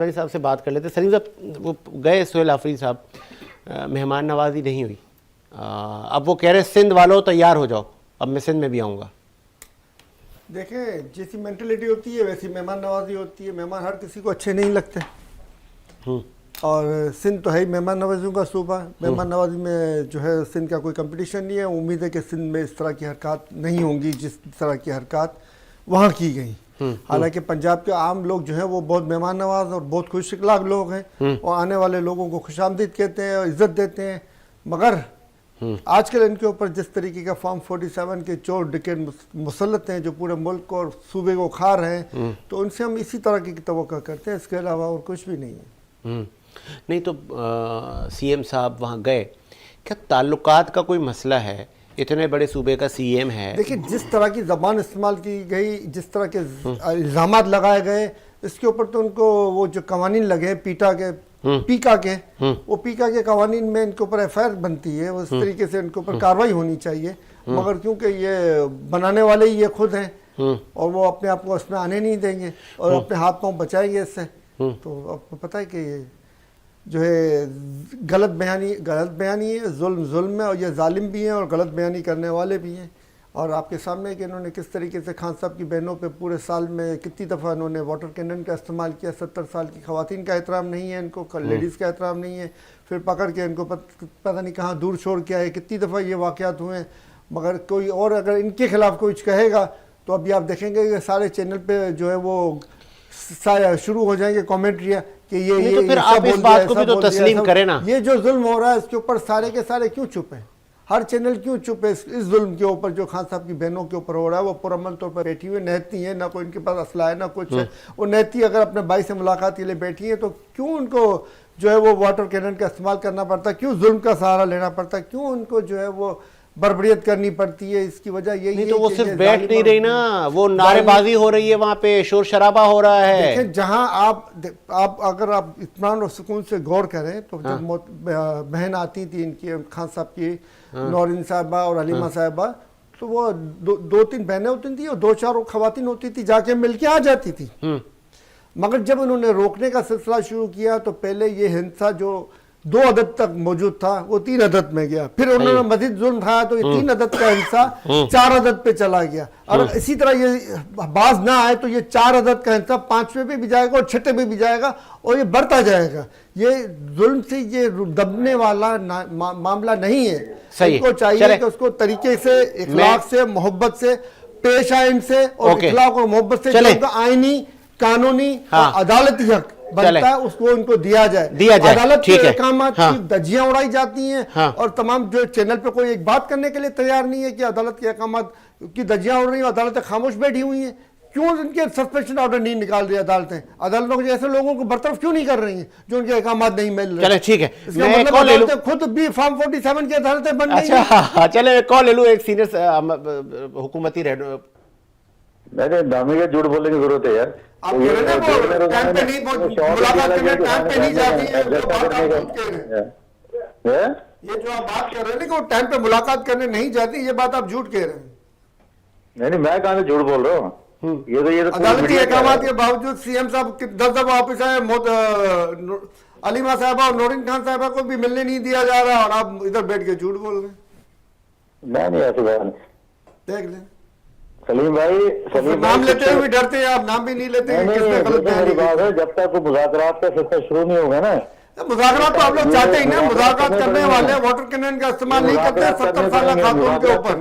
सलीम साहब से बात कर लेते। सलीम साहब वो गए सोहेल आफरीदी साहब, मेहमान नवाजी नहीं हुई। अब वो कह रहे सिंध वालों तैयार हो जाओ, अब मैं सिंध में भी आऊँगा। देखें, जैसी मेंटलिटी होती है वैसी मेहमान नवाजी होती है। मेहमान हर किसी को अच्छे नहीं लगते और सिंध तो है ही मेहमान नवाजियों का सूबा। मेहमान नवाजी में जो है सिंध का कोई कंपटीशन नहीं है। उम्मीद है कि सिंध में इस तरह की हरकत नहीं होंगी जिस तरह की हरकत वहाँ की गई। हालांकि पंजाब के आम लोग जो है वो बहुत मेहमान नवाज और बहुत खुश इखलाक लोग हैं और आने वाले लोगों को खुशामदीद कहते हैं और इज्जत देते हैं। मगर आजकल इनके ऊपर जिस तरीके का फॉर्म 47 के चोर डिकेट मुसल्लत हैं जो पूरे मुल्क और सूबे को खा रहे हैं, तो उनसे हम इसी तरह की तवक्को करते हैं, इसके अलावा और कुछ भी नहीं है। नहीं तो सीएम साहब वहाँ गए, क्या ताल्लुकात का कोई मसला है? इतने बड़े सूबे का सीएम है। देखिए, जिस तरह की ज़बान इस्तेमाल की गई, जिस तरह के इल्ज़ामात लगाए गए, इसके ऊपर तो उनको वो जो कवानीन लगे पीका के वो पीका के कवानीन में इनके ऊपर एफआईआर बनती है, उस तरीके से इनके ऊपर कार्रवाई होनी चाहिए। मगर क्योंकि ये बनाने वाले ही ये खुद हैं और वो अपने आप को इसमें आने नहीं देंगे और अपने हाथ पांव बचाएंगे इससे, तो आपको पता है कि जो है गलत बयानी है, जुल्म है और ये जालिम भी हैं और गलत बयानी करने वाले भी हैं। और आपके सामने कि इन्होंने किस तरीके से खान साहब की बहनों पे पूरे साल में कितनी दफ़ा इन्होंने वाटर कैनन का इस्तेमाल किया। 70 साल की ख़वातीन का एहतराम नहीं है इनको, लेडीज़ का एहतराम नहीं है, फिर पकड़ के इनको पता नहीं कहाँ दूर छोड़ के आए। कितनी दफ़ा ये वाक़यात हुए हैं। मगर कोई और अगर इनके खिलाफ़ कुछ कहेगा तो अभी आप देखेंगे कि सारे चैनल पर जो है वो शुरू हो जाएंगे कॉमेंट्रियाँ कि ये तो फिर आप इस बात को भी तो तस्लीम करें ना। ये जो जुल्म हो रहा है इसके ऊपर सारे के सारे क्यों चुप हैं? हर चैनल क्यों चुप है इस जुल्म के ऊपर जो खान साहब की बहनों के ऊपर हो रहा है? वो पुरअमन तौर पर बैठी हुई नहती है, ना कोई इनके पास असला है ना कुछ है। वो नहती अगर अपने भाई से मुलाकात के लिए बैठी है तो क्यों उनको जो है वो वाटर कैनन का इस्तेमाल करना पड़ता, क्यों जुल्म का सहारा लेना पड़ता, क्यों उनको जो है वो बर्बरियत करनी पड़ती है? इसकी वजह यही है तो वो सिर्फ बैठ नहीं रही ना, वो नारेबाजी हो रही है, वहाँ पे शोर शराबा हो रहा है। देखें, जहाँ आप अगर आप इत्मीनान और सुकून से गौर करें तो जब बहन आती थी इनकी खान साहब की, नौरीन साहिबा और हलीमा साहिबा, तो वो दो तीन बहनें होती थी और 2-4 खवातीन होती थी, जाके मिलके आ जाती थी। मगर जब उन्होंने रोकने का सिलसिला शुरू किया तो पहले ये हिंसा जो 2 अदद तक मौजूद था वो 3 अदद में गया, फिर उन्होंने मजीद जुल्म उठाया तो ये 3 अदद का हिस्सा 4 अदद पे चला गया। और इसी तरह ये बाज ना आए तो ये 4 अदद का हिस्सा 5वें पे भी जाएगा और 6ठे पे भी जाएगा और ये बढ़ता जाएगा। ये जुल्म से ये दबने वाला मामला नहीं है। इनको चाहिए कि उसको तरीके से, इखलाक से, मोहब्बत से पेश आए इनसे और इखलाक और मोहब्बत से आईनी, कानूनी, अदालती हक बनता है उसको उनको दिया जाए। अदालत के अहकामात की धज्जियां उड़ाई जाती हैं और तमाम जो चैनल पे कोई एक बात करने के लिए तैयार नहीं है कि अदालत के अहकामात की धज्जियां उड़ रही हैं, अदालतें खामोश बैठी हुई हैं। क्यों उनके सस्पेंशन ऑर्डर नहीं निकाल रही अदालतें? अदालतों के जैसे लोगों को बरतरफ क्यों नहीं कर रही हैं जो उनके अहकामात नहीं मिल रहे? चले ठीक है, मैं कॉल ले लूं। खुद भी फॉर्म 47 की अदालतें बन रही हैं। अच्छा चले कॉल ले लूं। एक सीनियर हुकूमती नहीं दामी के झूठ बोलने की जरूरत है यार। आप कह रहे हैं वो टाइम पे नहीं, मुलाकात करने टाइम पे नहीं जाती है, वो बात आप झूठ कह रहे हैं। ये जो आप बात कर रहे हैं कि वो टाइम पे मुलाकात करने नहीं जाती, ये बात आप झूठ कह रहे हैं। नहीं मैं कहाँ से झूठ बोल रहा हूँ? ये तो अदालती अहकामात के बावजूद सीएम साहब 10 दफा वापिस आए, अलीमा साहबा और नौरीन खान साहबा को भी मिलने नहीं दिया जा रहा और आप इधर बैठ के झूठ बोल रहे हैं। नहीं ऐसी बात नहीं। देख लें सलीम भाई, नाम लेते हुए डरते हैं आप, नाम भी नहीं लेते हैं। मेरी बात है, जब तक वो मुज़ाकरात का सिलसिला शुरू नहीं होगा ना, मुज़ाकरात तो आप लोग चाहते ही ना। मुज़ाकरात करने वाले वाटर कैनन का इस्तेमाल नहीं करते 70 साल खातून के ऊपर।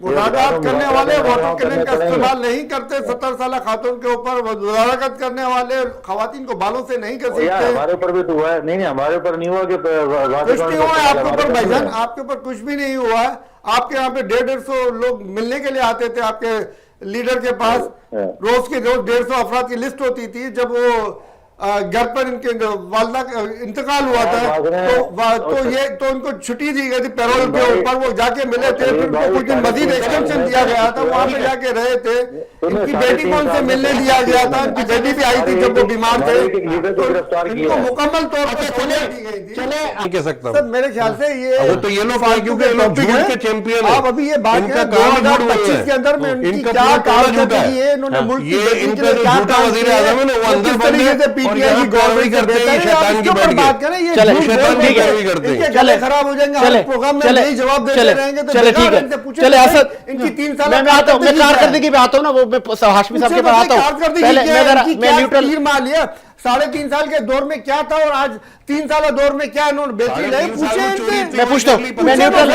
मुज़ाकरात करने वाले वाटर कैनन का इस्तेमाल नहीं करते 70 साल खातून के ऊपर। मुज़ाकरात करने वाले खवातीन को बालों से नहीं कर सकते। हमारे ऊपर भी तो हुआ है। नहीं हमारे ऊपर नहीं हुआ कि कुछ नहीं हुआ है आपके ऊपर भाईजान, आपके ऊपर कुछ भी नहीं हुआ है। आपके यहाँ पे 150 लोग मिलने के लिए आते थे आपके लीडर के पास। रोज के रोज 150 अफराद की लिस्ट होती थी। जब वो घर पर इनके वालदा का इंतकाल हुआ था तो उनको छुट्टी दी गई थी पैरोल के ऊपर। वो जाके मिले थे, फिर उनको कुछ दिन मजीद एक्सटेंशन दिया गया था, वहां पे जाके रहे थे। इनकी बेटी को उनसे मिलने दिया गया था, उनकी बेटी भी आई थी जब वो बीमार थे, इनको मुकम्मल तौर पर खोले दी गई थी। नहीं कह सकता सर मेरे ख्याल से ये तो ये लोग क्योंकि झूठ के चैंपियन आप अभी ये बात करें 2025 के अंदर में उनकी क्या कारकर्दगी है, इन्होंने मुल्क की इनका जो झूठा वज़ीर-ए-आज़म है ना वो अंदर बंद है सीपीआई की गवर्नमेंट से बेहतर है, आप इसके ऊपर बात करें। ये चले, झूठ बोल शैतान की रहे पैरवी हैं, करते हैं। इनके गले खराब हो जाएंगे, हर प्रोग्राम में यही जवाब देते रहेंगे तो चले, ठीक बेकार है। इनसे पूछे चले, तो असद, इनकी 3 साल मैं आता हूँ, मैं कारकर्दगी पे आता हूँ ना, वो मैं हाशमी साहब के पास आता हूँ। पहले मैं न्यूट्रल मार लिया। 3.5 साल के दौर में क्या था और आज 3 साल दौर में क्या इन्होंने बेहतरी लाई, पूछे इनसे। मैं पूछता हूँ, मैं न्यूट्रल,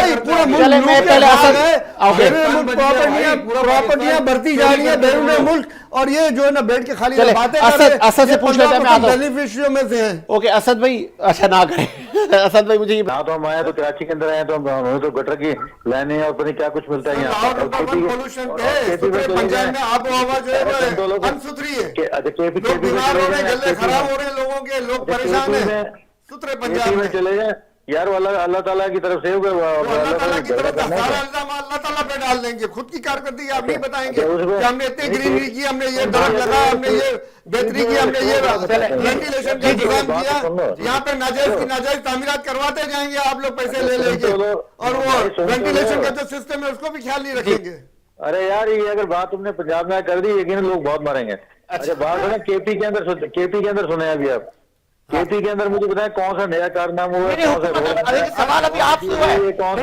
चले, मैं पहले प्रॉपर्टियां बढ़ती जा रही है बैरून मुल्क, और ये जो है ना बैठ के खाली चले, बातें असद से पूछ लेते हैं, मैं आता हूँ। बेनिफिशियरियों में से हैं। ओके असद भाई, अच्छा ना करें असद भाई मुझे ये यहाँ तो हम आए तो कराची के अंदर आए तो हमें तो गटर की लाइनें और पता नहीं क्या कुछ मिलता है यहाँ। लाहौर नंबर 1 पोल्यूशन पे, सुथरे पंजाब में आबो हवा जो है वो अनसुथरी है। लोग बीमार हो रहे हैं, गले खराब हो रहे हैं लोगों के, लोग परेशान हैं। सुथरे पंजाब में चले जाए यार, वो अल्लाह ताला की तरफ से होगा, अल्लाह ताला की तरफ से सारा इल्जाम अल्लाह ताला पे डाल देंगे। खुद की कारकर्दगी आप नहीं बताएंगे कि हमने इतनी ग्रीनरी की, हमने ये दरख्त लगाया, हमने ये बेहतरी की, हमने ये वेंटिलेशन का इंतजाम किया। यहाँ पे नाजायज की नाजायज तामीरात करवाते जाएंगे आप लोग पैसे ले लेके, और वो वेंटिलेशन का जो सिस्टम है उसको भी ख्याल नहीं रखेंगे। अरे यार, ये अगर बात तुमने पंजाब में कर दी, यकीन लोग बहुत मारेंगे। अच्छा बात है ना, केपी के अंदर सुने अभी आप, केपी के अंदर मुझे बताएं कौन सा नया कारनामा हुआ है, कौन सा सवाल अभी आपसे हुआ है।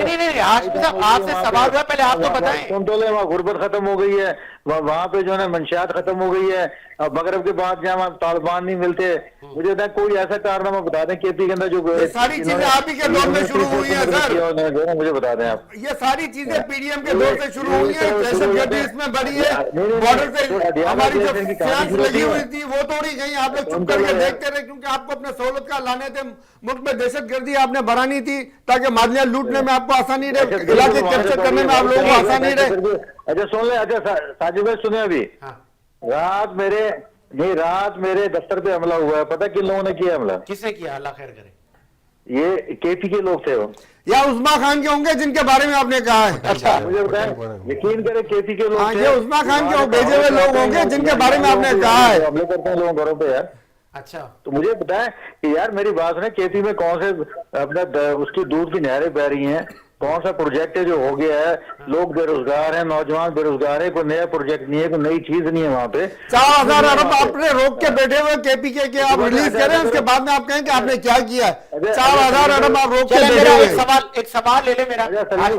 नहीं हाशमी साहब आपसे सवाल हुआ, पहले आप तो बताएं। तुम तो वहाँ गुर्बत खत्म हो गई है, वहाँ पे जो है ना मंशियात खत्म हो गई है। अब मगरब के बाद जहाँ तालिबान नहीं मिलते, मुझे बताएं कोई ऐसा कारनामा बता दें केपी के अंदर जो सारी चीजें आप ही के दौर में शुरू हुई है सर, मुझे बता दें आप। ये सारी चीजें पीडीएम के दौर से शुरू हुई है। दहशतगर्दी इसमें बढ़ी है, बॉर्डर से हमारी जो फ्रांस लगी हुई थी वो तोड़ी गई। आप लोग चुप करके देखते रहे, क्योंकि आपको अपने सहूलत का लाने थे। मुल्क में दहशतगर्दी आपने बढ़ानी थी ताकि मादलियां लूटने में आपको आसानी रहे, इलाके कैप्चर करने में आप लोगों को आसानी रहे। अच्छा सुन ले, अच्छा साजिद भाई सुने अभी, रात मेरे दफ्तर पे हमला हुआ है। पता किन लोगों ने किया हमला? किसने किया? अल्लाह खैर करे। ये केपी के लोग थे वो, या उस्मा खान के होंगे जिनके बारे में आपने कहा है। अच्छा मुझे बताएं, यकीन करें केपी के लोग ये उस्मा खान के भेजे हुए लोग होंगे जिनके बारे में आपने कहा है। हमले करते हैं लोगों घरों पे यार। अच्छा तो मुझे बताएं कि यार मेरी बात सुने, केपी में कौन से अपना उसकी दूध की नहरें बह रही हैं, कौन सा प्रोजेक्ट है जो हो गया है, लोग बेरोजगार हैं, नौजवान बेरोजगार है, कोई नया प्रोजेक्ट नहीं है, कोई नई चीज नहीं है वहाँ पे। 4,000 अरब आपने रोक के बैठे हुए केपी के आप रिलीज करें, उसके बाद में आप कहें कि आपने क्या किया है। 4,000 अरब आप रोक के बैठे हुए। एक सवाल ले ले मेरा, सवाल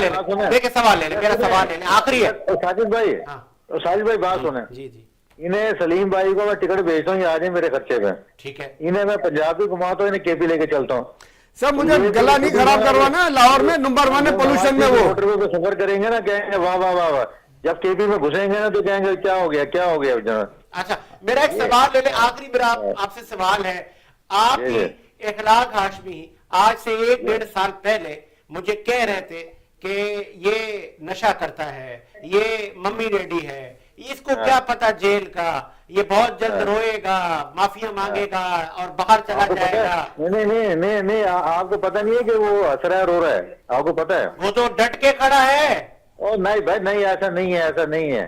ले ले, देखिए सवाल ले ले, मेरा सवाल ले ले, आखिरी है। साजिद भाई बात सुने, जी इन्हें सलीम भाई को मैं टिकट भेजता हूँ, ये आ जाए मेरे खर्चे पे। ठीक है, इन्हें मैं पंजाब भी घुमाता हूँ, इन्हें केपी लेके चलता हूँ। सब मुझे गला नहीं खराब करवाना, लाहौर में नंबर 1 है पोल्यूशन में। वो मोटरवे पे सफर करेंगे ना, कहेंगे वाह वाह वाह वाह, जब केपी में घुसेंगे ना तो कहेंगे क्या हो गया। अच्छा मेरा एक सवाल ले ले, आखिरी मेरा आपसे सवाल है। आपकी इखलाक हाशमी आज से 1-1.5 साल पहले मुझे कह रहे थे कि ये नशा करता है, ये मम्मी डैडी है, इसको क्या पता जेल का, ये बहुत जल्द रोएगा, माफिया मांगेगा और बाहर चला जाएगा। नहीं, आपको पता नहीं है कि वो हंस रहा है, रो रहा है? आपको पता है? वो तो डट के खड़ा है। ओ नहीं भाई नहीं, ऐसा नहीं है।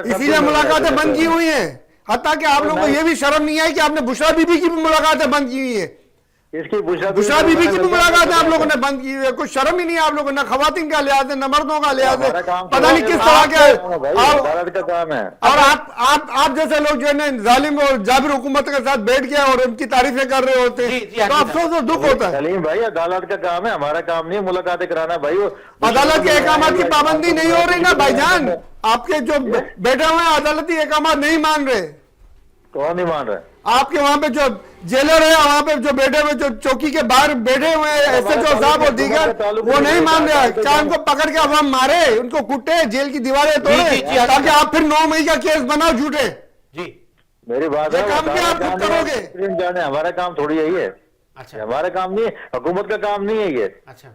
इसीलिए मुलाकातें बंद की हुई हैं। हत्ता कि आप लोगों को ये भी शर्म नहीं आई कि आपने बुशरा बीबी की भी मुलाकातें बंद की हुई है। इसकी बुशरा बीबी की भी मुलाकात आप लोगों ने बंद की हुई है। कुछ शर्म ही नहीं है आप लोगों ने, न खवातीन का लिहाज है न मर्दों का लिहाज है, पता नहीं किस तरह के। का काम है। और आप जैसे लोग जो है ना जालिम और जाबिर हुकूमत के साथ बैठ गए और उनकी तारीफें कर रहे होते हैं, तो अफसोस और दुख होता है। सलीम भाई अदालत का काम है, हमारा काम नहीं है मुलाकातें कराना भाई। वो अदालत के अहकाम की पाबंदी नहीं हो रही ना भाईजान, आपके जो बैठे हुए हैं अदालती अहकाम नहीं मान रहे। कौन नहीं मान रहा? आपके वहां पे जो जेलर है, वहां पे जो बैठे हुए, जो चौकी के बाहर बैठे हुए हैं SHO साहब और दीगर, वो नहीं मान रहे। क्या उनको पकड़ के अब हम मारे, उनको कुटे, जेल की दीवारें तोड़े, ताकि आप फिर 9 मई का केस बनाओ झूठे? जी मेरी बात है, काम क्या आप खुद करोगे? हमारा काम थोड़ी यही है। अच्छा हमारा काम नहीं है, हुकूमत का काम नहीं है ये। अच्छा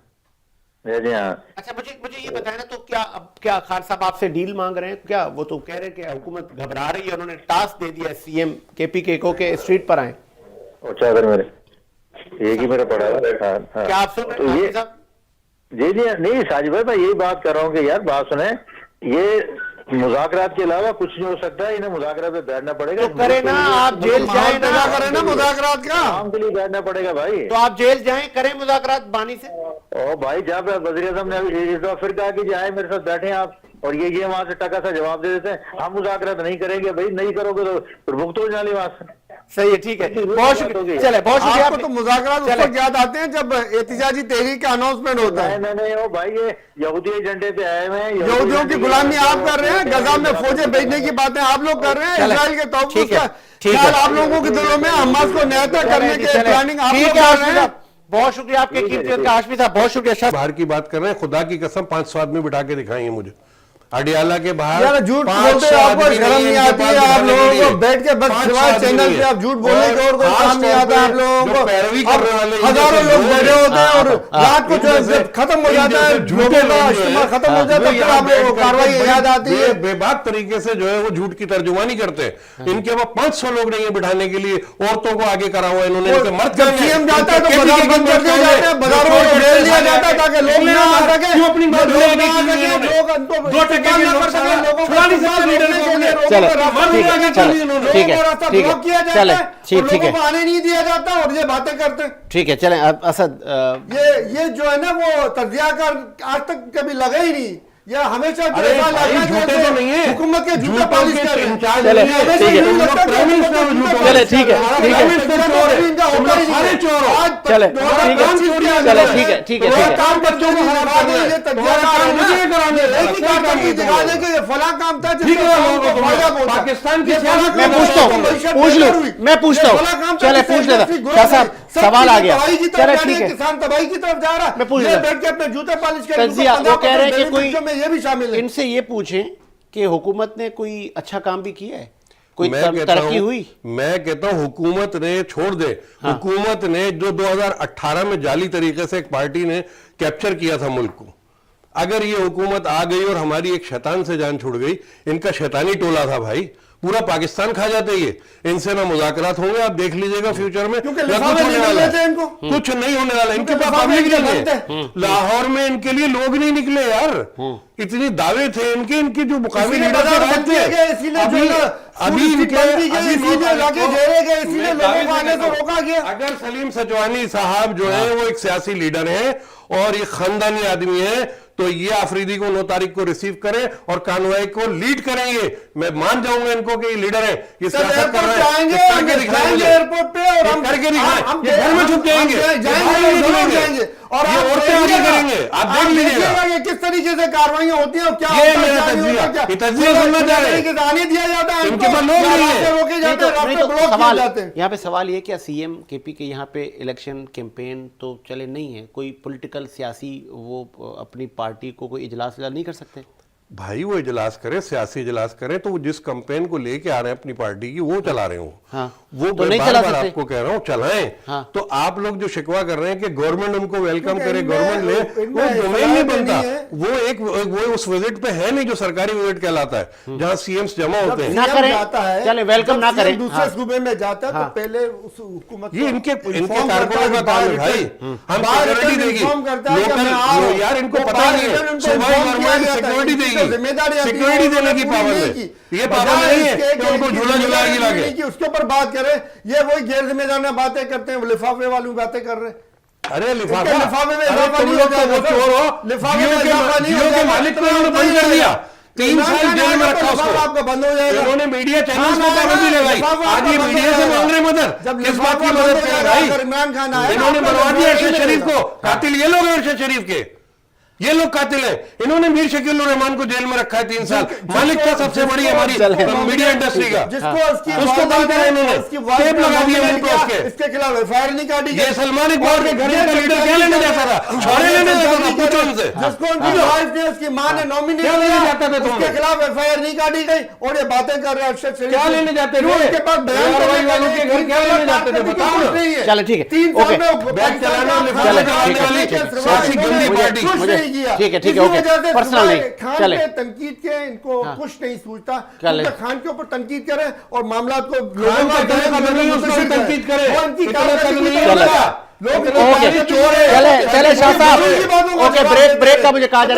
जी हाँ। अच्छा मुझे ये बताया ना, तो क्या खान साहब आपसे डील मांग रहे हैं क्या? वो तो कह रहे हैं कि हुकूमत घबरा रही है, उन्होंने टास्क दे दिया CM KP को के स्ट्रीट पर आए। अच्छा अगर मेरे एक ही मेरा पड़ा है। क्या आप सुन रहे हैं साहब? जी नहीं साजिद भाई, मैं यही बात कर रहा हूँ कि यार बात सुने, ये मुज़ाकरात के अलावा कुछ नहीं हो सकता है। इन्हें मुज़ाकरात पे बैठना पड़ेगा। तो करे ना, आप जेल जाए ना, करें ना मुज़ाकरात का, काम के लिए बैठना पड़ेगा भाई। तो आप जेल जाएं, करें मुज़ाकरात बानी से। ओ भाई जब वज़ीर-ए-आज़म ने इस दफा फिर कहा कि जाए मेरे साथ बैठे आप, और ये वहां से टका सा जवाब दे देते हैं, हम मुज़ाकरात नहीं करेंगे। भाई नहीं करोगे तो भुगतो जाने वहां से। सही है, ठीक है, बहुत शुक्रिया, चले बहुत शुक्रिया। आपको तो मुज़ाकरात उस चले। वक्त याद आते हैं जब एहतिजाजी तहरीक का अनाउंसमेंट होता है। नहीं ओ भाई, ये यहूदी एजेंडे पे आए हुए हैं। यहूदियों की गुलामी आप कर रहे हैं, गजा में फौजें भेजने की बातें आप लोग कर रहे हैं, चले। इजराइल के तहफ़्फ़ुज़ ठीक है, का ठीक है। ख्याल आप लोगों के दिलों में, हमास को निहत्ता करने के प्लानिंग आप लोग ठीक है कर हाशमी रहे हैं। साहब, बहुत शुक्रिया आपके कीमती वक्त का। हाशमी साहब बहुत शुक्रिया। शाह बाहर की बात कर रहे हैं, खुदा की कसम 500 आदमी बिठा के दिखाएंगे मुझे अडियाला के बाहर। यार झूठ 500 बोलते हैं, आपको आदमी शर्म नहीं नहीं है आती इनके है? पास आप बिठाने लोगों के को लिए। बैठ के बस 500 सिवाय आदमी चैनल नहीं पे है। आप झूठ बोलने के और कोई खास काम नहीं तौर आता है आप पे लोगों जो को। पैरवी अब करने वाले हजारों लोग बैठे होते हैं और रात को जो इनमें से- खत्म हो जाता है, इनमें से लोगों का लोग जो इज्तिमा है, खत्म हो जाता है, वो फिर यहाँ आप लोगों को बैठ कार्रवाई करके याद आती है। बेबाक तरीके से जो है वो झूठ की तर्जुमानी करते हैं। इनके पास 500 लोग नहीं है बिठाने के लिए, औरतों को आगे करा हुआ इन्होंने। इनके मर्द जब कहाँ हैं? सीएम जाता है तो इनके बाजार KPK बंद कर दिए के जाते हैं, बाजारों जो को छोटे घेर लिया से जाता है ताकि लोग इसलिए ना आ आप सके, क्यों अपनी बात लोग लेने ना आ की सके, इन्होंने? लोग उनको 2 टके इस्तेमाल के ना लोग कर सके, लोगों को छुड़ा नहीं सकते इस्तेमाल लीडर करने को के लिए, अपने। लोगों चले, को रास्ता ठीक है, रोका चले, जाता है, ठीक है, लोगों को रास्ता ठीक है, ब्लॉक किया जाता चले, है ठीक और है। लोगों को आने नहीं दिया जाता और ये बातें करते हैं। ठीक है, चले असद ये जो है ना वो तजियाकार आज तक कभी लगा ही नहीं, ये हमेशा जो अरे ऐसा भाई, लगा कि झूठे तो नहीं है। हुकूमत के जूते झूठों पॉलिश के कर रहे हैं। इंचार्ज चले, नहीं है। ठीक है। नहीं लगता कि प्राइम मिनिस्टर हुकूमत झूठों के चले, पॉलिश ठीक है, कर रहे हैं। ठीक है। प्राइम मिनिस्टर चोर है, इनका होता ही नहीं है। सारे चोर हो। आज चले, दो ठीक है, काम चोरी है, चले, ठीक है, ठीक है, तुम्हारा ठीक है। काम बच्चों को हरा करना है। ये तजियाकार तुम्हारा काम है ना। मुझे कराने ये है। एक ही क्या काम काम करके है दिखा तुम्हारा? दे कि ये फला काम था ठीक जिसका है, काम को लोगों फायदा को पहुंचा। पाकिस्तान की ये फला सियासत काम मैं था पूछता जिसको हूँ, मईशत पूछ बेहतर लूं, हुई। मैं पूछता ये हूं। फला काम था चले, जिससे पूछ लेता। इंडस्ट्री ग्रो शाह हुई। साहब, सब सवाल चीजें आ गया। तबाही की तरफ चले, जा रही ठीक है, है। किसान तबाही की तरफ जा रहा मैं पूछ है। ये लेता। बैठ के अपने जूते पॉलिश कर तजिया वो कह रहे हैं कि कोई में ये भी शामिल है। इनसे ये पूछें कि हुकूमत ने कोई अच्छा काम भी किया है, कोई मैं कहता तरक्की हूं- हुई? मैं कहता हूं हुकूमत ने छोड़ दे। हुकूमत ने जो 2018 में जाली तरीके से एक पार्टी ने कैप्चर किया था मुल्क को, अगर ये हुकूमत आ गई और हमारी एक शैतान से जान छुड़ गई, इनका शैतानी टोला था भाई, पूरा पाकिस्तान खा जाते ये। इनसे ना मुज़ाकरात होंगे, आप देख लीजिएगा फ्यूचर में। क्योंकि या लिफाफे कुछ होने निकल वाला रहे थे है। इनको। कुछ नहीं होने वाला, इनके क्योंकि पास लिफाफे पब्लिक नहीं निकलते है। लाहौर में इनके लिए लोग नहीं निकले यार, इतने दावे थे इनके, इनके जो मुकामी इसीलिए लीडर बाजार थे बंद किए गए, इसीलिए जो है ना, अभी फूड इनके बंद की गई, अभी इसीलिए 9 इलाके तारीख को घेरे गए, इसीलिए मैं लोगों को दावे आने से कहता हूं, रोका गया। अगर सलीम सजवानी साहब जो है वो एक सियासी लीडर है और ये खानदानी आदमी है, तो ये आफरीदी को 9 तारीख को रिसीव करें और कानवाई को लीड करेंगे। मैं मान जाऊंगा इनको कि ये लीडर है, ये सर, सियासत कर एयरपोर्ट रहे हैं, जाएंगे, ये करके हम दिखाएंगे जाएंगे एयरपोर्ट पे और ये हम करके दिखाएं। हम ये घर में छुप जाएंगे, हम ये जाएंगे, बाहर नहीं जरूर निकलेंगे। जाएंगे। और ये आप औरतें आगे देखिएगा, करेंगे, आप देख लीजिएगा। देखिएगा ये किस तरीके से कार्रवाइयां होती हैं और क्या ये होता है, मेरा क्या नहीं तज्जिया, होता, क्या- ये तज्जिया सुनना चाह रहे हैं। तरीके से आने दिया जाता है इनके इनको, पास लोग या नहीं है। रास्ते रोके जाते हैं, रास्ते ब्लॉक किए सवाल जाते हैं। यहाँ पे सवाल ये क्या सीएम केपी के यहाँ पे इलेक्शन कैंपेन तो चले नहीं है, कोई पॉलिटिकल सियासी वो अपनी पार्टी को कोई इजलास नहीं कर सकते? भाई वो इजलास करें, सियासी इजलास करें, तो वो जिस कैंपेन को लेके आ रहे हैं अपनी पार्टी की वो चला रहे हो। हाँ, वो तो नहीं बार चला बार सकते। आपको कह रहा हूँ चलाएं। हाँ। तो आप लोग जो शिकवा कर रहे हैं कि गवर्नमेंट उनको वेलकम क्योंकि करे, इनमें- गवर्नमेंट ले, इनमें वो डोमेन सलाह नहीं भी बनता। नहीं है। वो उस विजिट पे है नहीं जो सरकारी विजिट कहलाता है, जहाँ सीएम्स जमा होते हैं। ना CM करें, जाता है, चले, वेलकम जब ना CM करें। दूसरे हाँ। सूबे में जाता है हाँ। तो पहले उस हुकूमत ये को इनके inform कारकुनों करता का काम है बाहर भाई। रिटर्न- हम बाहर सिक्योरिटी रिटर्न देगी, inform करता है कि मैं आ रहा हूं। यार इनको तो पता बाहर नहीं रिटर्न है, उनको सुबह inform किया गवर्नमेंट जाता है, सिक्योरिटी इनकी देगी, जिम्मेदारी आती है, सिक्योरिटी उन्होंने देने की पूरी पाबंद नहीं है। की। ये पाबंद बजाय नहीं है इसके कि कि उनको इनकी झूला झुलाएगी जिम्मेदारी लाके। नहीं की, उसके ऊपर बात करें, ये वही गैर जिम्मेदार बातें करते हैं, लिफाफे वाली बातें कर रहे हैं। अरे लिफाफे में अरे इजाफा तुम नहीं लोग हो तो वो जाएगा, चोर हो, लिफाफे में इजाफा नहीं हो जियो के जाएगा, मालिक को इतना इन्होंने बंद कर नहीं दिया, होगा। 3 साल जेल में रखा उसको। आपका बंद हो जाएगा। इन्होंने मीडिया चैनल्स हाँ, को पाबंदी लगाई। लिफाफा आज ये आपका मीडिया बंद से हो मांग रहे जाएगा। मदद, जब किस बात की लिफाफा मदद बंद हो करें जाएगा, भाई? अगर इमरान खान आए, इन्होंने आपका बनवा दिया लिफाफा अरशद नहीं शरीफ मिलेगा। को, कातिल ये लोग हैं अरशद शरीफ के, ये लोग कातिल हैं। इन्होंने मीर शकील रहमान को जेल में रखा है 3 साल। मालिक था सबसे बड़ी हमारी मीडिया इंडस्ट्री का, जिसको उसको बंद करा इन्होंने, टेप लगा दिया मुंह पे उसके। इसके खिलाफ एफआईआर नहीं काटी ये सलमान इकबाल के घर का लीडर क्या लेने जाता था? छोरे लेने जाता था, पूछो उनसे। जिसको उनकी वाइफ ने, उसकी मां ने नॉमिनेट क्या लेने जाते थे तुम? उसके खिलाफ एफआईआर नहीं काटी गई और ये बातें कर रहे हैं अरशद शरीफ। क्या लेने जाते थे? क्यों उनके पास बयान ARY करने वालों के घर क्या लेने जाते थे? बताओ ना। चलो, ठीक है, 3 साल ओके। में बैग चलाने और लिफाफे चलो, चलाने ठीक है, वाली ठीक है। सबसे गंदी पार्टी। कुछ मुझे- नहीं किया। ठीक है, ठीक है, इसी ओके। वजह से पर्सनल नहीं, खान चले। पे तनकीद के इनको कुछ नहीं सूझता। चले। क्योंकि खान के ऊपर तनकीद करें और मामला को खान का इतना कदर नहीं, उसको भी तनकीद करे। वो इनकी इतना कारकर्दगी कदर नहीं पर है। लगा। लोग ओके, चोर है। चले चले शाह साहब, ओके, ब्रेक का मुझे कहा जा रहा है।